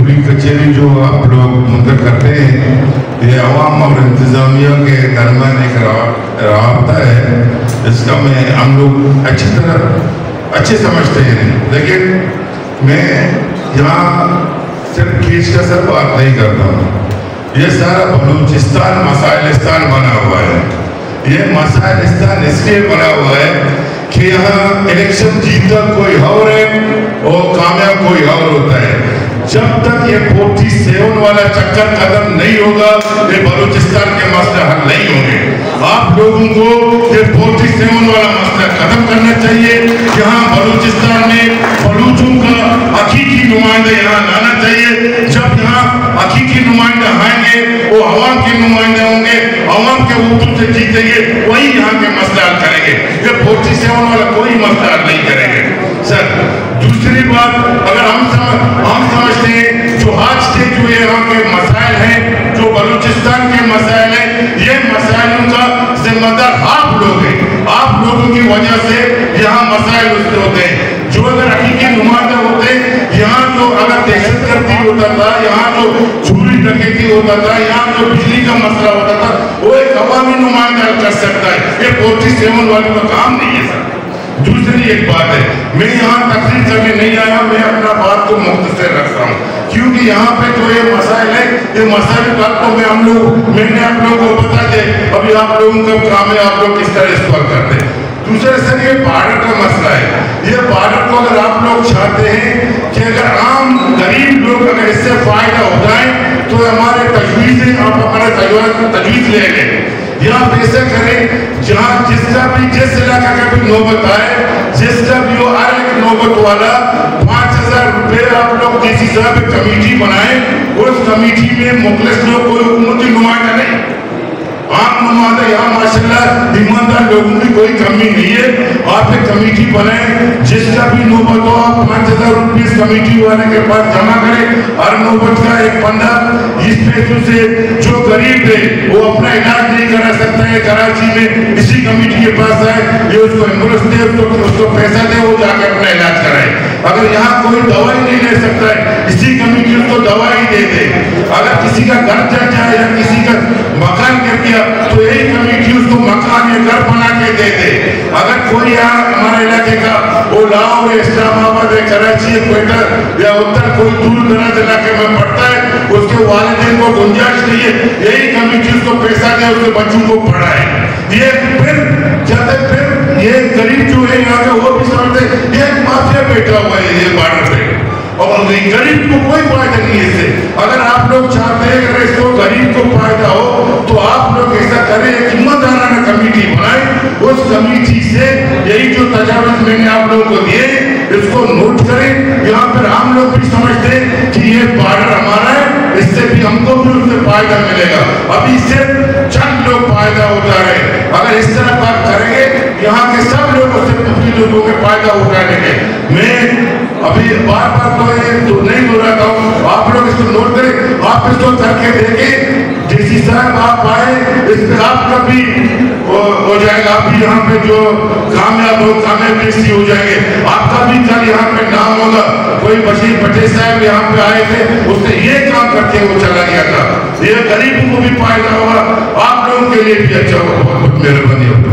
पूरी कचहरी जो आप लोग मुंतक करते हैं, ये अवाम और इंतज़ामिया के दरमियान एक राबता है, इसका हम लोग अच्छे समझते हैं। लेकिन मैं यहाँ सिर्फ केस का सर बात नहीं करता हूँ। ये सारा बलूचिस्तान मसाइलिस्तान बना हुआ है। ये मसाइलिस्तान इसलिए बना हुआ है कि यहाँ इलेक्शन जीता कोई और है और कामयाब कोई और होता है। जब तक ये 47 वाला चक्कर खत्म नहीं होगा, ये बलूचिस्तान के मसले हल नहीं होंगे। आप लोगों को ये 47 वाला मसला खत्म करना चाहिए। यहाँ बलूचिस्तान में बलूचों का हकीकी नुमाइंदा यहाँ लाना चाहिए। जब यहाँ हकीकी नुमाइंदा आएंगे, वो अवाम के नुमाइंदे होंगे, अवाम के ऊपर से जीतेंगे, वही यहाँ के मसला हल करेंगे। ये 47 वाला कोई मसला हल नहीं करेंगे। सर, दूसरी बात, अगर हम समझते हैं जो आज के जो यहाँ के मसाइल हैं, जो बलूचिस्तान के मसाइल हैं, ये मसाइलों का जिम्मेदार आप लोग हैं। आप लोगों की वजह से यहाँ मसाइल होते हैं। जो अगर हकीकी नुमाइंदा होते, यहाँ जो अगर दहशतगर्दी होता था, यहाँ जो चोरी डकैती होता था, यहाँ जो बिजली का मसला होता था, वो एक अवामी नुमाइंदा कर सकता है। ये 47 वाले का काम नहीं है सर। दूसरी एक बात है, मैं यहाँ तकरीर करने नहीं आया, मैं अपना बात को मुख्तसर रख रहा हूँ, क्योंकि यहाँ पे जो ये मसाइल है, ये मसाइल का तो मैंने आप लोगों को बता दे, अभी आप लोगों का काम है, आप लोग किस तरह इस्तेमाल करते हैं। दूसरे सर, ये बॉर्डर का मसला है। ये बॉर्डर को अगर आप लोग चाहते हैं कि अगर आम गरीब लोग अगर इससे फायदा हो जाए, तो हमारे तजवीज़ है, आप हमारे तजवीज़ ले लें। यहाँ पैसे करें, जहाँ जिस इलाका का भी नौबत आए, जिसका भी वो हर एक नौबत वाला 5000 रुपये आप लोग किसी साहब कमेटी बनाए, उस कमेटी में मुखलिस लोग, कोई हुकूमती नुमाइंदा नहीं, आम नुमाइंदा। यहाँ माशाल्लाह ईमानदार लोगों की कोई कमी नहीं है। आप एक कमेटी बनाए, जिसका भी नौबत हो, आप 5000 रुपये इस कमेटी वाले के पास जमा करें। हर नौबत का एक बंदा इस पैसों से जो गरीब है, वो अपना इलाज नहीं करा सकता है कराची में, इसी कमेटी के पास आए, ये उसको एम्बुलेंस दे, उसको पैसा दे, वो जाकर अपना इलाज कराए। अगर यहाँ कोई दवाई नहीं ले सकता है, इसी कमेटी उसको दवाई दे दे। अगर किसी का घर चल जाए या किसी का मकान गिर गया, तो यही कमेटी उसको मकान या घर बना के दे दे। अगर कोई यहाँ हमारे इलाके का वो लाहौर, इस्लामाबाद, कराची, क्वेटा या उत्तर कोई दूर दराज इलाके में पड़ता है, उसके वालिदैन को गुंजाइश नहीं है, यही कमेटी उसको पैसा दे, उसके बच्चों को पढ़ाए। ये ये गरीब जो है यहाँ का, वो भी समझते ये माफिया बैठा हुआ है ये बॉर्डर पे, और गरीब को कोई फायदा नहीं है इससे। अगर आप लोग चाहते हैं अगर इसको गरीब को फायदा हो, तो आप लोग ऐसा करें, एक ईमानदाराना कमेटी बनाए, उस कमेटी से यही जो तजावीज़ मैंने आप लोगों को दिए, इसको नोट करें। यहाँ पर हम लोग भी समझते हैं कि ये बॉर्डर हमारा है, इससे भी हमको भी उससे फायदा मिलेगा। अभी से चंद लोग फायदा उठा रहे हैं, अगर इस तरह बात करेंगे, यहाँ के सब लोग उससे लोगों के फायदा उठा लेंगे। मैं अभी बार तो नहीं दोहराता हूँ, आप लोग इसको नोट करें, आप इसको करके देखें। डीसी साहब आप आए, इस पर आपका भी हो जाएगा, आप भी यहाँ पे जो कामयाब डीसी हो जाएंगे, आपका भी कल यहाँ पे नाम होगा। कोई बशीर पटेल साहब यहाँ पे आए थे, उसने ये काम करके वो चला गया था, ये गरीबों को भी फायदा होगा, आप लोगों के लिए भी अच्छा होगा। बहुत मेहरबानी होगा।